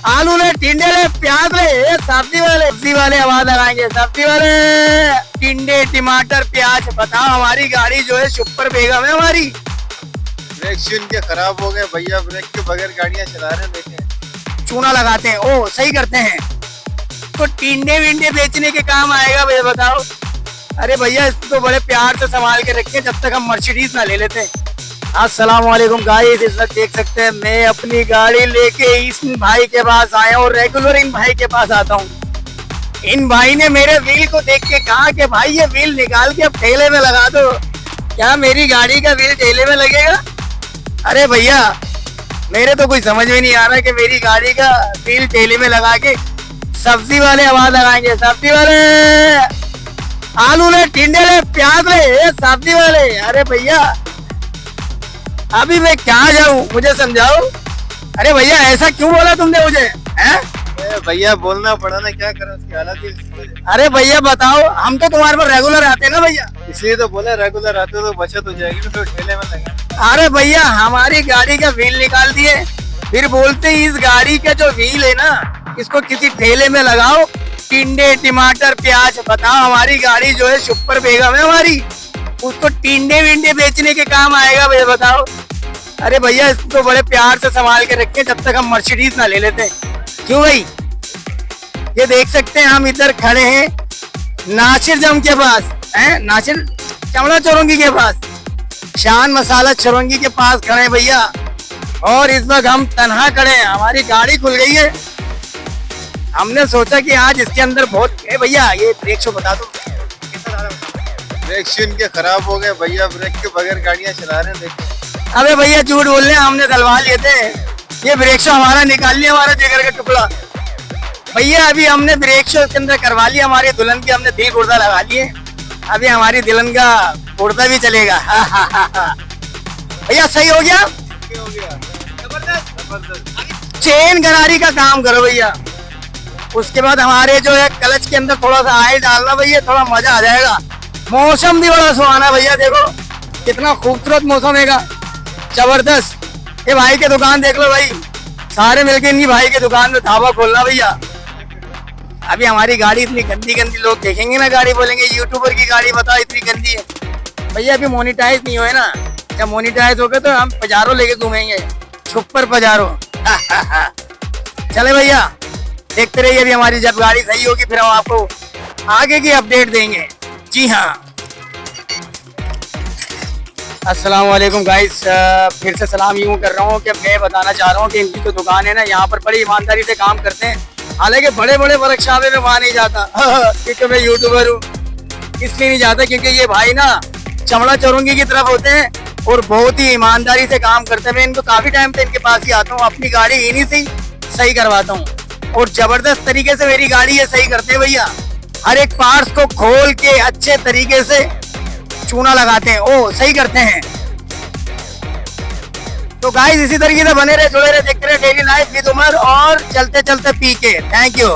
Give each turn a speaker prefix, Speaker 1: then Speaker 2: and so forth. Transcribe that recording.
Speaker 1: आलू ले, टिंडे ले, प्याज ले, ये सब्जी वाले आवाज लगाएंगे। सब्जी वाले टिंडे, टमाटर, प्याज। बताओ हमारी गाड़ी जो है सुपर बेगम है हमारी।
Speaker 2: ब्रेक शू इनके खराब हो गए भैया, ब्रेक के बगैर गाड़ियां चला रहे हैं। देखें
Speaker 1: चूना लगाते हैं, ओ सही करते हैं। तो टिंडे विंडे बेचने के काम आएगा भैया, बताओ। अरे भैया इसको तो बड़े प्यार से संभाल के रखिए जब तक हम मर्सिडीज ना ले लेते हैं। अस्सलाम वालेकुम गाइस, इस वक्त देख सकते हैं मैं अपनी गाड़ी लेके इस भाई के पास आया हूँ। रेगुलर इन भाई के पास आता हूँ। इन भाई ने मेरे व्हील को देख के कहा कि भाई ये व्हील निकाल के अब ठेले में लगा दो। क्या मेरी गाड़ी का व्हील ठेले में लगेगा? अरे भैया मेरे तो कोई समझ में नहीं आ रहा कि मेरी गाड़ी का व्हील ठेले में लगा के सब्जी वाले आवाज लगाएंगे। सब्जी वाले आलू ले, टिंडे ले, प्याज ले, ये सब्जी वाले। अरे भैया अभी मैं क्या जाऊं, मुझे समझाओ। अरे भैया ऐसा क्यों बोला तुमने मुझे, हैं?
Speaker 2: भैया बोलना पड़ा ना, क्या करें उसकी हालत ही।
Speaker 1: अरे भैया बताओ, हम तो तुम्हारे पर रेगुलर आते हैं ना भैया,
Speaker 2: इसलिए तो बोले रेगुलर आते तो बचत हो जाएगी ना, तो ठेले में लगा।
Speaker 1: अरे भैया हमारी गाड़ी का व्हील निकाल दिए, फिर बोलते हैं इस गाड़ी का जो व्हील है ना इसको किसी ठेले में लगाओ। टिंडे, टमाटर, प्याज। बताओ हमारी गाड़ी जो है सुपर बेगम है हमारी, उसको टिंडे विंडे बेचने के काम आएगा भैया, बताओ। अरे भैया इसको तो बड़े प्यार से संभाल के रखें जब तक हम मर्सिडीज ना ले लेते हैं। क्यों भाई? ये देख सकते हैं हम इधर खड़े हैं नासिर जम के पास, हैं? नासिर चमड़ा चौरंगी के पास, शान मसाला चौरंगी के पास खड़े हैं भैया। और इस वक्त हम तनहा खड़े हैं, हमारी गाड़ी खुल गई है। हमने सोचा कि आज इसके अंदर बहुत भैया ये ब्रेक शो बता दो।
Speaker 2: ब्रेक शू इनके खराब हो गए भैया, ब्रेक के बगैर गाड़ियां चला रहे हैं। देखें
Speaker 1: अबे भैया झूठ बोल रहे हैं, हमने डलवा लिए थे। ये ब्रेक शो हमारा निकाल लिया, हमारा जिगर का टुकड़ा। भैया अभी हमने ब्रेक शो के अंदर करवा लिया, हमारी दुल्हन की हमने दिल गुर्दा लगा लिए। अभी हमारी दुल्हन का गुर्दा भी चलेगा। भैया सही हो गया,
Speaker 2: हो गया जबरदस्त।
Speaker 1: चेन गरारी का काम करो भैया। उसके बाद हमारे जो है क्लच के अंदर थोड़ा सा ऑयल डालना भैया, थोड़ा मजा आ जाएगा। मौसम भी बड़ा सुहाना भैया, देखो कितना खूबसूरत मौसम है, जबरदस्त। ये भाई के दुकान देख लो भाई, सारे मिलके इनकी भाई के दुकान में ढाबा खोलना भैया। अभी हमारी गाड़ी इतनी गंदी गंदी, लोग देखेंगे ना गाड़ी बोलेंगे यूट्यूबर की गाड़ी बताओ इतनी गंदी है। भैया अभी मोनिटाइज नहीं हुए ना, जब मोनिटाइज हो गए तो हम पजारो लेके घूमेंगे, सुपर पजारो। चले भैया देखते रहिए, अभी हमारी जब गाड़ी सही होगी फिर हम आपको आगे की अपडेट देंगे। जी हाँ, अस्सलाम वालेकुम गाइस, फिर से सलाम यूँ कर रहा हूँ कि मैं बताना चाह रहा हूँ कि इनकी जो दुकान है ना यहाँ पर बड़ी ईमानदारी से काम करते हैं। हालांकि बड़े बड़े वर्कशॉप में वहाँ नहीं जाता क्योंकि मैं यूट्यूबर हूँ, इसलिए नहीं जाता क्योंकि ये भाई ना चमड़ा चौरंगी की तरफ होते हैं और बहुत ही ईमानदारी से काम करते हैं। मैं इनको काफ़ी टाइम से इनके पास ही आता हूँ, अपनी गाड़ी इन्हीं से सही करवाता हूँ और ज़बरदस्त तरीके से मेरी गाड़ी ये सही करते हैं भैया। हर एक पार्ट्स को खोल के अच्छे तरीके से चूना लगाते हैं, ओ सही करते हैं। तो गाइस इसी तरीके से बने रहे, जुड़े रहे, देखते रहे डेली लाइफ विद उमर और चलते चलते पीके। Thank you.